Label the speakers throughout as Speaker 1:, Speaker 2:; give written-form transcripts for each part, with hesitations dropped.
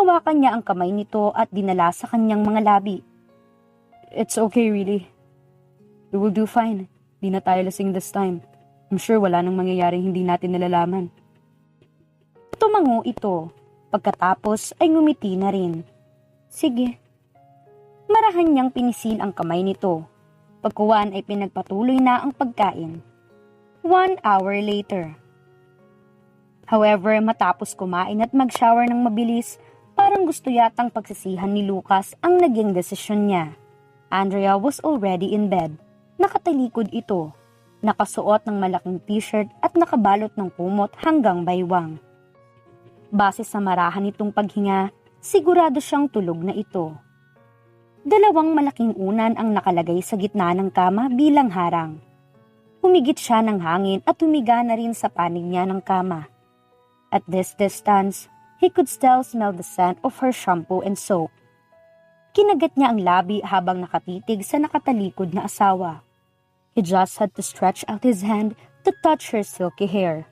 Speaker 1: Hinawakan niya ang kamay nito at dinala sa kanyang mga labi. It's okay, really. We will do fine. Di na tayo lasing this time. I'm sure wala nang mangyayaring hindi natin nalalaman. Tumango ito. Pagkatapos ay ngumiti na rin. Sige. Marahan niyang pinisil ang kamay nito. Pagkuwan ay pinagpatuloy na ang pagkain. 1 hour later. However, matapos kumain at mag-shower ng mabilis, parang gusto yatang pagsisihan ni Lucas ang naging desisyon niya. Andrea was already in bed. Nakatalikod ito. Nakasuot ng malaking t-shirt at nakabalot ng kumot hanggang baywang. Base sa marahan nitong paghinga, sigurado siyang tulog na ito. 2 malaking unan ang nakalagay sa gitna ng kama bilang harang. Humigit siya ng hangin at humiga na rin sa panig niya ng kama. At this distance, he could still smell the scent of her shampoo and soap. Kinagat niya ang labi habang nakatitig sa nakatalikod na asawa. He just had to stretch out his hand to touch her silky hair.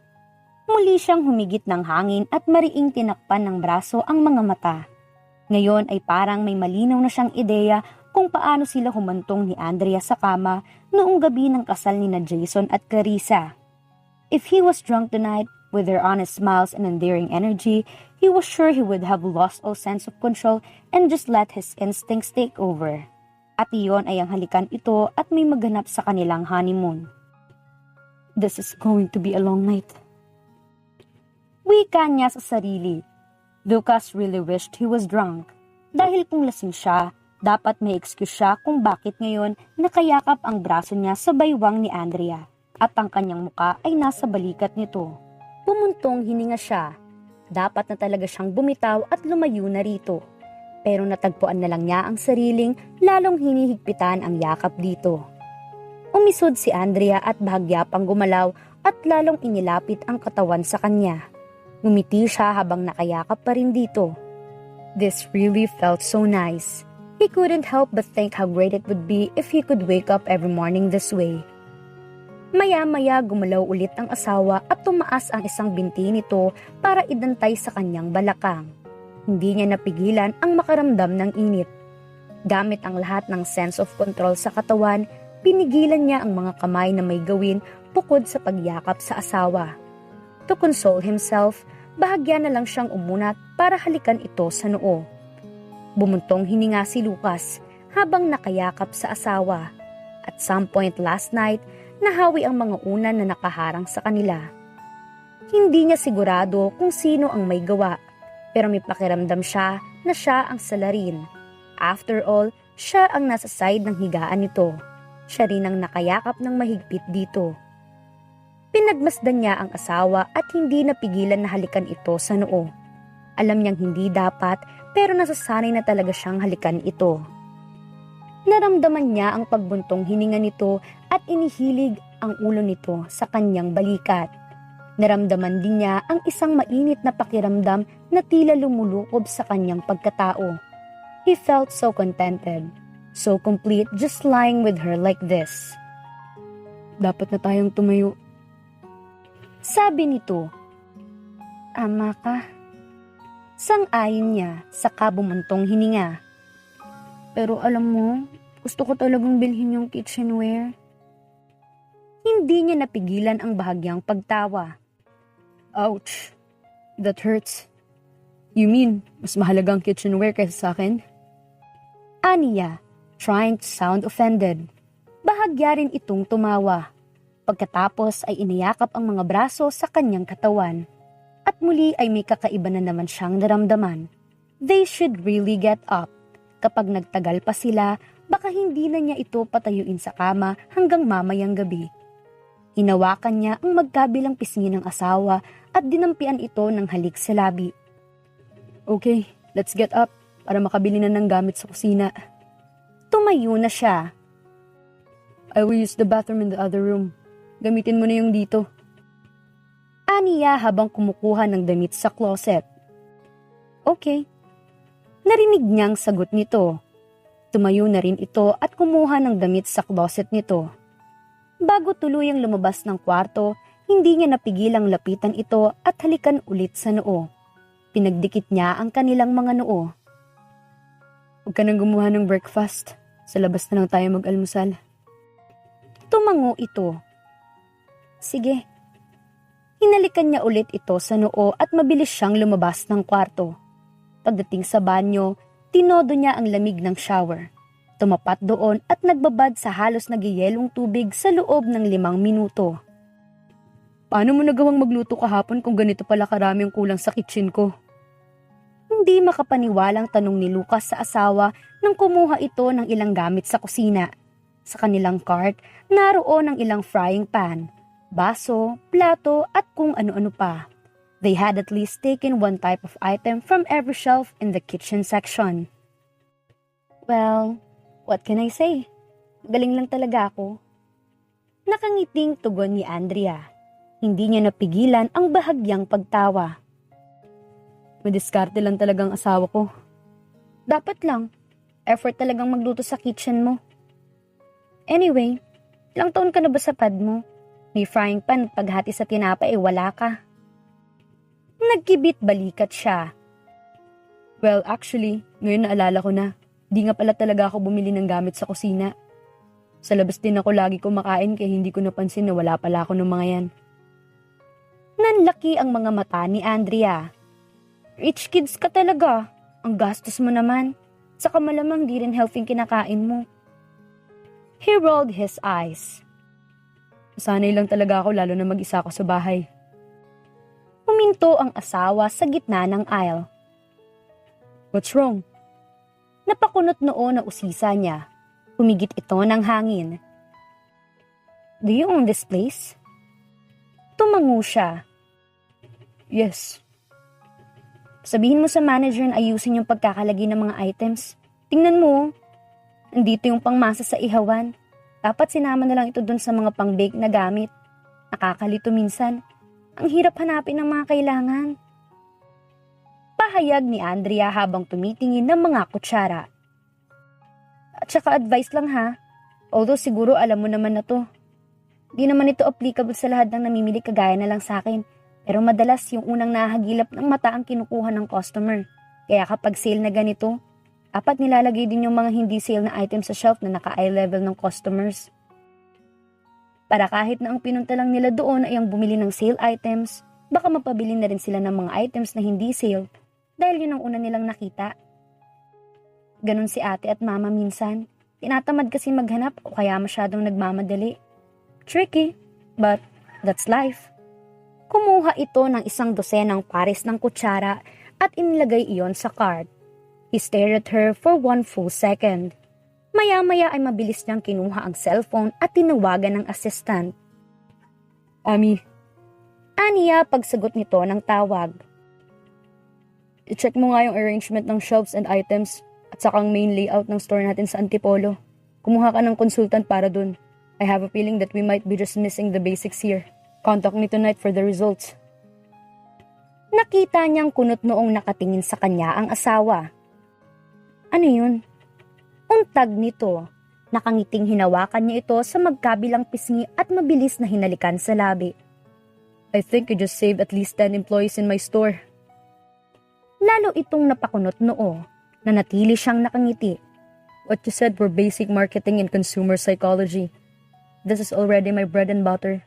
Speaker 1: Muli siyang humigit ng hangin at mariing tinakpan ng braso ang mga mata. Ngayon ay parang may malinaw na siyang ideya kung paano sila humantong ni Andrea sa kama noong gabi ng kasal ni na Jason at Carissa. If he was drunk tonight, with their honest smiles and endearing energy, he was sure he would have lost all sense of control and just let his instincts take over. At iyon ay ang halikan ito at may maganap sa kanilang honeymoon. This is going to be a long night. Wika niya sa sarili. Lucas really wished he was drunk. Dahil kung lasing siya, dapat may excuse siya kung bakit ngayon nakayakap ang braso niya sa baywang ni Andrea at ang kanyang muka ay nasa balikat nito. Pumuntong hininga siya. Dapat na talaga siyang bumitaw at lumayo na rito. Pero natagpuan na lang niya ang sariling lalong hinihigpitan ang yakap dito. Umisod si Andrea at bahagya pang gumalaw at lalong inilapit ang katawan sa kanya. Ngumiti siya habang nakayakap pa rin dito. This really felt so nice. He couldn't help but think how great it would be if he could wake up every morning this way. Maya-maya gumalaw ulit ang asawa at tumaas ang isang binti nito para idantay sa kanyang balakang. Hindi niya napigilan ang makaramdam ng init. Gamit ang lahat ng sense of control sa katawan, pinigilan niya ang mga kamay na may gawin bukod sa pagyakap sa asawa. To console himself, bahagya na lang siyang umunat para halikan ito sa noo. Bumuntong hininga si Lucas habang nakayakap sa asawa. At some point last night, nahawi ang mga unan na nakaharang sa kanila. Hindi niya sigurado kung sino ang may gawa, pero may pakiramdam siya na siya ang salarin. After all, siya ang nasa side ng higaan nito. Siya rin ang nakayakap ng mahigpit dito. Pinagmasdan niya ang asawa at hindi napigilan na halikan ito sa noo. Alam niyang hindi dapat pero nasasanay na talaga siyang halikan ito. Naramdaman niya ang pagbuntong hininga nito at inihilig ang ulo nito sa kanyang balikat. Naramdaman din niya ang isang mainit na pakiramdam na tila lumulukob sa kanyang pagkatao. He felt so contented, so complete just lying with her like this. Dapat na tayong tumayo. Sabi nito, "Ama ka." Sang-ayon niya sa kabumantong hininga. Pero alam mo, gusto ko talagang bilhin yung kitchenware. Hindi niya napigilan ang bahagyang pagtawa. Ouch, that hurts. You mean, mas mahalagang kitchenware kaysa sa akin? Aniya, trying to sound offended. Bahagya rin itong tumawa. Pagkatapos ay iniyakap ang mga braso sa kanyang katawan. At muli ay may kakaiba na naman siyang naramdaman. They should really get up. Kapag nagtagal pa sila, baka hindi na niya ito patayuin sa kama hanggang mamayang gabi. Hinawakan niya ang magkabilang pisngi ng asawa at dinampian ito ng halik sa labi. Okay, let's get up para makabili na ng gamit sa kusina. Tumayo na siya. I will use the bathroom in the other room. Gamitin mo na yung dito. Aniya habang kumukuha ng damit sa closet. Okay. Narinig niyang sagot nito. Tumayo na rin ito at kumuha ng damit sa closet nito. Bago tuluyang lumabas ng kwarto, hindi niya napigilang lapitan ito at halikan ulit sa noo. Pinagdikit niya ang kanilang mga noo.
Speaker 2: Huwag ka nang gumawa ng breakfast. Sa labas na lang tayo mag-almusal.
Speaker 1: Tumango ito. Sige. Hinalikan niya ulit ito sa noo at mabilis siyang lumabas ng kwarto. Pagdating sa banyo, tinodo niya ang lamig ng shower. Tumapat doon at nagbabad sa halos nagyayelong tubig sa loob ng 5 minuto.
Speaker 2: Paano mo nagawang magluto kahapon kung ganito pala karami ang kulang sa kitchen ko?
Speaker 1: Hindi makapaniwalang tanong ni Lucas sa asawa nang kumuha ito ng ilang gamit sa kusina. Sa kanilang cart, naroon ang ilang frying pan, baso, plato at kung ano-ano pa. They had at least taken one type of item from every shelf in the kitchen section. Well, what can I say? Galing lang talaga ako. Nakangiting tugon ni Andrea. Hindi niya napigilan ang bahagyang pagtawa.
Speaker 2: Madiskarte lang talagang asawa ko.
Speaker 1: Dapat lang. Effort talagang magluto sa kitchen mo. Anyway, ilang taon ka na ba sa pad mo? May frying pan at paghati sa tinapay wala ka. Nagkibit balikat siya.
Speaker 2: Well, actually, ngayon naalala ko na. Di nga pala talaga ako bumili ng gamit sa kusina. Sa labas din ako lagi kumakain kaya hindi ko napansin na wala pala ako ng mga yan.
Speaker 1: Nanlaki ang mga mata ni Andrea. Rich kids ka talaga. Ang gastos mo naman. Saka malamang di rin healthy kinakain mo. He rolled his eyes.
Speaker 2: Sanay lang talaga ako lalo na mag-isa ako sa bahay.
Speaker 1: Huminto ang asawa sa gitna ng aisle.
Speaker 2: What's wrong?
Speaker 1: Napakunot noon na usisa niya. Humigit ito ng hangin. Do you own this place? Tumango siya.
Speaker 2: Yes.
Speaker 1: Sabihin mo sa manager na ayusin yung pagkakalagay ng mga items. Tingnan mo, nandito yung pangmasa sa ihawan. Dapat sinama na lang ito dun sa mga pang-bake na gamit. Nakakalito minsan. Ang hirap hanapin ng mga kailangan. Pahayag ni Andrea habang tumitingin ng mga kutsara. At saka advice lang ha. Although siguro alam mo naman na to. Di naman ito applicable sa lahat ng namimili kagaya na lang sa akin. Pero madalas yung unang nahagilap ng mata ang kinukuha ng customer. Kaya kapag sale na ganito, dapat nilalagay din yung mga hindi sale na item sa shelf na naka-eye level ng customers. Para kahit na ang pinunta lang nila doon ay ang bumili ng sale items, baka mapabili na rin sila ng mga items na hindi sale dahil yun ang una nilang nakita. Ganon si ate at mama minsan. Tinatamad kasi maghanap o kaya masyadong nagmamadali. Tricky, but that's life. Kumuha ito ng 1 dosenang pares ng kutsara at inilagay iyon sa cart. He stared at her for 1 full second. Maya-maya ay mabilis niyang kinuha ang cellphone at tinawagan ng assistant.
Speaker 2: Ami.
Speaker 1: Aniya pagsagot nito ng tawag.
Speaker 2: I-check mo nga yung arrangement ng shelves and items at saka ang main layout ng store natin sa Antipolo. Kumuha ka ng consultant para dun. I have a feeling that we might be just missing the basics here. Contact me tonight for the results.
Speaker 1: Nakita niyang kunot noong nakatingin sa kanya ang asawa. Ano yun? Untag nito. Nakangiting hinawakan niya ito sa magkabilang pisngi at mabilis na hinalikan sa labi.
Speaker 2: I think you just saved at least 10 employees in my store.
Speaker 1: Lalo itong napakunot noo. Nanatili siyang nakangiti.
Speaker 2: What you said were basic marketing and consumer psychology. This is already my bread and butter.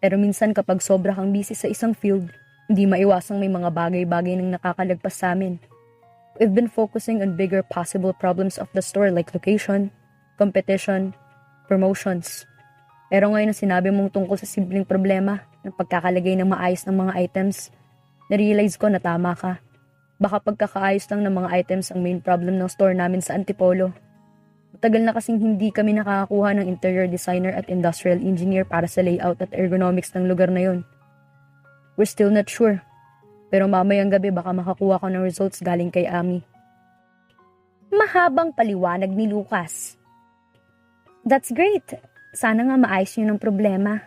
Speaker 2: Pero minsan kapag sobra kang busy sa isang field, hindi maiwasang may mga bagay-bagay nang nakakalagpas sa amin. We've been focusing on bigger possible problems of the store like location, competition, promotions. Pero ngayon na sinabi mong tungkol sa simpleng problema ng pagkakalagay ng maayos ng mga items, na-realize ko na tama ka. Baka pagkakaayos lang ng mga items ang main problem ng store namin sa Antipolo. Matagal na kasing hindi kami nakakakuha ng interior designer at industrial engineer para sa layout at ergonomics ng lugar na yun. We're still not sure. Pero mamayang gabi baka makakuha ko ng results galing kay Ami.
Speaker 1: Mahabang paliwanag ni Lucas. That's great. Sana nga maayos niyo ng problema.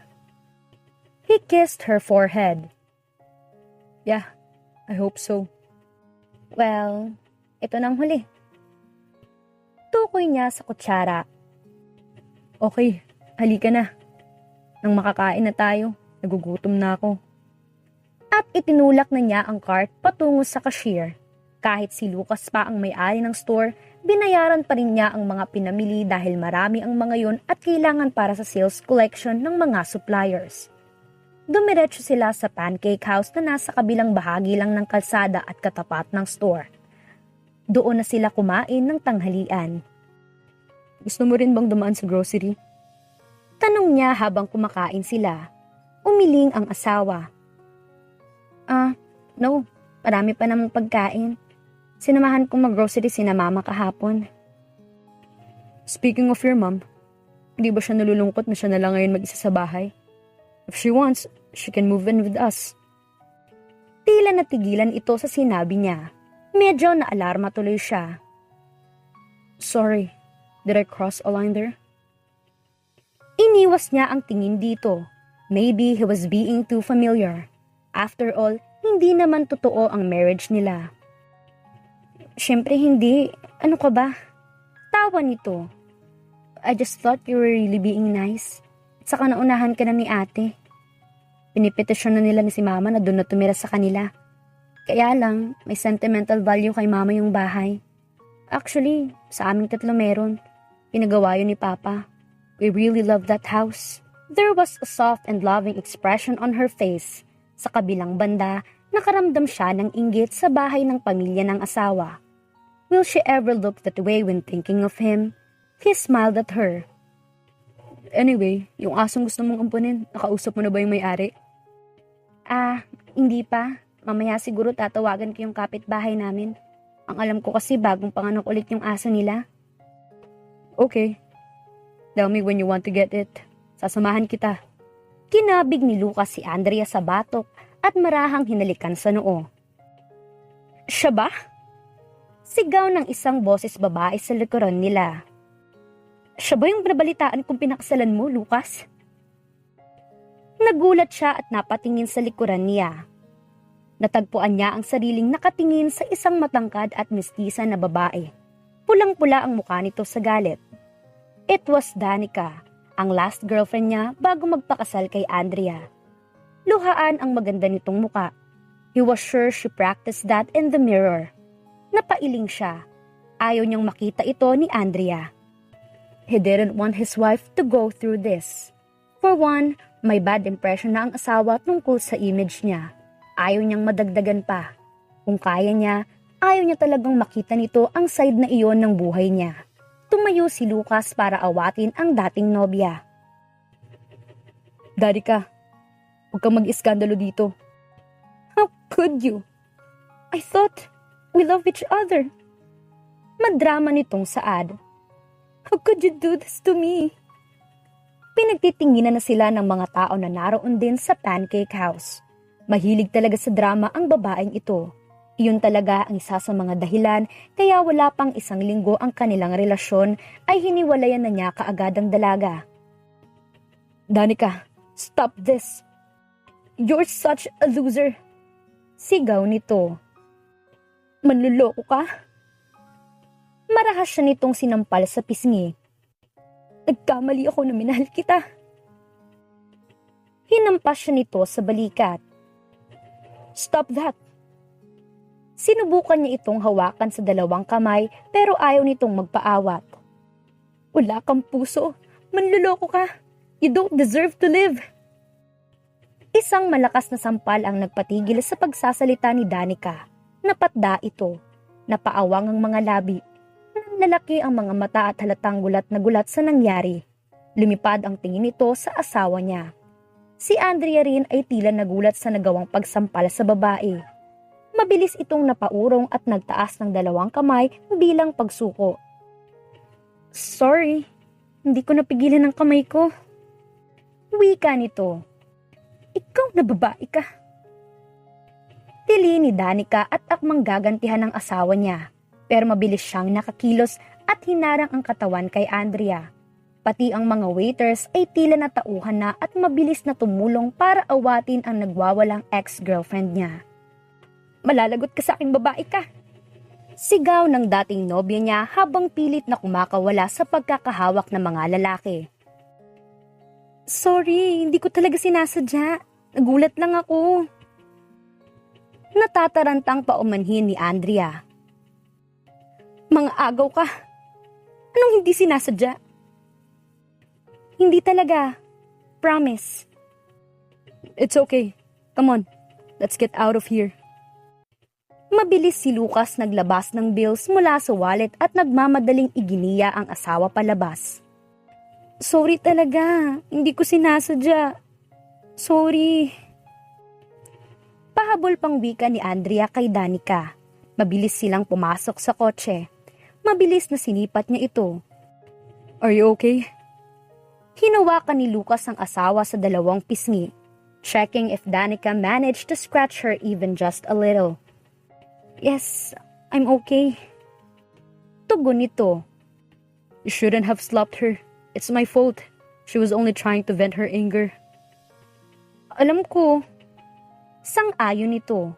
Speaker 1: He kissed her forehead.
Speaker 2: Yeah, I hope so.
Speaker 1: Well, ito nang huli. Tukoy niya sa kutsara.
Speaker 2: Okay, halika na. Nang makakain na tayo, nagugutom na ako.
Speaker 1: at itinulak na niya ang cart patungo sa cashier. Kahit si Lucas pa ang may-ari ng store, binayaran pa rin niya ang mga pinamili dahil marami ang mga yon at kailangan para sa sales collection ng mga suppliers. Dumiretso sila sa pancake house na nasa kabilang bahagi lang ng kalsada at katapat ng store. Doon na sila kumain ng tanghalian.
Speaker 2: Gusto mo rin bang dumaan sa grocery?
Speaker 1: Tanong niya habang kumakain sila. Umiling ang asawa. No, marami pa namang pagkain. Sinamahan ko mag-grocery sina mama kahapon.
Speaker 2: Speaking of your mom, hindi ba siya nalulungkot na siya na lang ngayon mag-isa sa bahay? If she wants, she can move in with us.
Speaker 1: Tila natigilan ito sa sinabi niya. Medyo naalarma tuloy siya.
Speaker 2: Sorry, did I cross a line there?
Speaker 1: Iniwas niya ang tingin dito. Maybe he was being too familiar. After all, hindi naman totoo ang marriage nila. Siyempre hindi. Ano ka ba? Tawa nito. I just thought you were really being nice. At saka naunahan ka na ni ate. Pinipetisyon na nila ni si mama na doon na tumira sa kanila. Kaya lang, may sentimental value kay mama yung bahay. Actually, sa aming tatlo meron. Pinagawa yun ni papa. We really love that house. There was a soft and loving expression on her face. Sa kabilang banda, nakaramdam siya ng inggit sa bahay ng pamilya ng asawa. Will she ever look that way when thinking of him? He smiled at her.
Speaker 2: Anyway, yung asong gusto mong ampunin, nakausap mo na ba yung may-ari?
Speaker 1: Hindi pa. Mamaya siguro tatawagan ko yung kapitbahay namin. Ang alam ko kasi bagong panganak ulit yung aso nila.
Speaker 2: Okay. Tell me when you want to get it. Sasamahan kita.
Speaker 1: Kinabig ni Lucas si Andrea sa batok at marahang hinalikan sa noo. Siya ba? Sigaw ng isang boses babae sa likuran nila. Siya ba yung nabalitaan kung pinakasalan mo, Lucas? Nagulat siya at napatingin sa likuran niya. Natagpuan niya ang sariling nakatingin sa isang matangkad at mestiza na babae. Pulang-pula ang mukha nito sa galit. It was Danica, ang last girlfriend niya bago magpakasal kay Andrea. Luhaan ang maganda nitong muka. He was sure she practiced that in the mirror. Napailing siya. Ayaw niyang makita ito ni Andrea. He didn't want his wife to go through this. For one, may bad impression na ang asawa tungkol sa image niya. Ayaw niyang madagdagan pa. Kung kaya niya, ayaw niya talagang makita nito ang side na iyon ng buhay niya. Tumayo si Lucas para awatin ang dating nobya.
Speaker 2: Danica, huwag kang mag-iskandalo dito.
Speaker 1: How could you? I thought we love each other. Madrama nitong saad. How could you do this to me? Pinagtitinginan na sila ng mga tao na naroon din sa pancake house. Mahilig talaga sa drama ang babaeng ito. Iyon talaga ang isa sa mga dahilan kaya wala pang isang linggo ang kanilang relasyon ay hiniwalayan na niya kaagad ang dalaga.
Speaker 2: Danica, stop this.
Speaker 1: You're such a loser. Sigaw nito. Manluloko ka? Marahas siya nitong sinampal sa pisngi. Nagkamali ako na minahal kita. Hinampas siya nito sa balikat. Stop that. Sinubukan niya itong hawakan sa dalawang kamay pero ayaw nitong magpaawat. Wala kang puso. Manluloko ka. You don't deserve to live. Isang malakas na sampal ang nagpatigil sa pagsasalita ni Danica. Napatda ito. Napaawang ang mga labi. Nanlalaki ang mga mata at halatang gulat na gulat sa nangyari. Lumipad ang tingin nito sa asawa niya. Si Andrea rin ay tila nagulat sa nagawang pagsampal sa babae. Mabilis itong napaurong at nagtaas ng dalawang kamay bilang pagsuko. Sorry, hindi ko napigilan ang kamay ko. Wika nito. Ikaw na babae ka. Tili ni Danica at akmang gagantihan ng asawa niya. Pero mabilis siyang nakakilos at hinarang ang katawan kay Andrea. Pati ang mga waiters ay tila natauhan na at mabilis na tumulong para awatin ang nagwawalang ex-girlfriend niya. Malalagot ka sa aking babae ka. Sigaw ng dating nobya niya habang pilit na kumakawala sa pagkakahawak ng mga lalaki. Sorry, hindi ko talaga sinasadya. Nagulat lang ako. Natatarantang paumanhin ni Andrea. Mga agaw ka. Anong hindi sinasadya? Hindi talaga. Promise.
Speaker 2: It's okay. Come on, let's get out of here.
Speaker 1: Mabilis si Lucas naglabas ng bills mula sa wallet at nagmamadaling iginiya ang asawa palabas. Sorry talaga, hindi ko sinasadya. Sorry. Pahabol pang wika ni Andrea kay Danica. Mabilis silang pumasok sa kotse. Mabilis na sinipat niya ito.
Speaker 2: Are you okay?
Speaker 1: Hinawakan ni Lucas ang asawa sa dalawang pisngi, checking if Danica managed to scratch her even just a little. Yes, I'm okay. Tugon nito.
Speaker 2: You shouldn't have slapped her. It's my fault. She was only trying to vent her anger.
Speaker 1: Alam ko. Sang-ayon nito.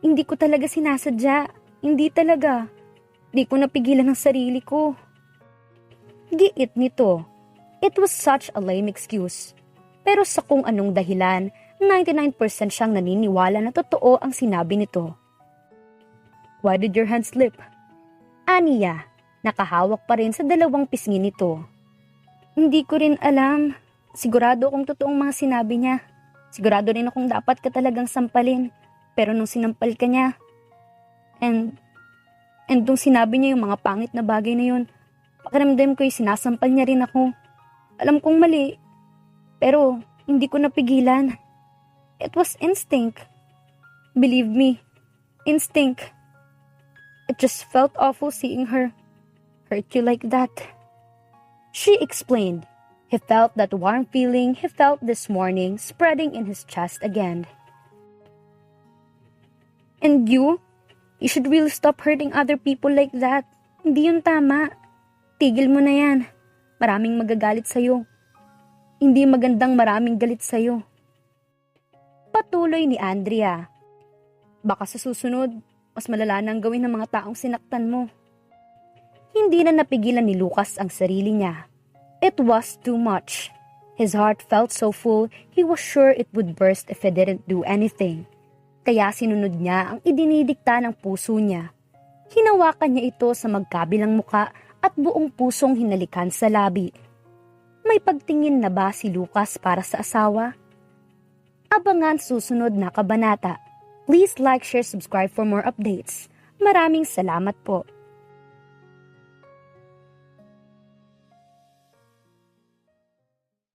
Speaker 1: Hindi ko talaga sinasadya. Hindi talaga. Di ko napigilan ang sarili ko. Giit nito. It was such a lame excuse. Pero sa kung anong dahilan, 99% siyang naniniwala na totoo ang sinabi nito.
Speaker 2: Why did your hand slip?
Speaker 1: Aniya, nakahawak pa rin sa dalawang pisngi nito. Hindi ko rin alam. Sigurado akong totoong mga sinabi niya. Sigurado rin akong dapat ka talagang sampalin. Pero nung sinampal ka niya, and nung sinabi niya yung mga pangit na bagay na yun, pakiramdam ko yung sinasampal niya rin ako. Alam kong mali, pero hindi ko napigilan. It was instinct. Believe me, instinct. It just felt awful seeing her hurt you like that. She explained. He felt that warm feeling he felt this morning spreading in his chest again. And you should really stop hurting other people like that. Hindi yun tama. Tigil mo na yan. Maraming magagalit sa'yo. Hindi magandang maraming galit sa'yo. Patuloy ni Andrea. Baka sa susunod, mas malala na ang gawin ng mga taong sinaktan mo. Hindi na napigilan ni Lucas ang sarili niya. It was too much. His heart felt so full, he was sure it would burst if he didn't do anything. Kaya sinunod niya ang idinidikta ng puso niya. Hinawakan niya ito sa magkabilang muka at buong pusong hinalikan sa labi. May pagtingin na ba si Lucas para sa asawa? Abangan susunod na kabanata. Please like, share, subscribe for more updates. Maraming salamat po.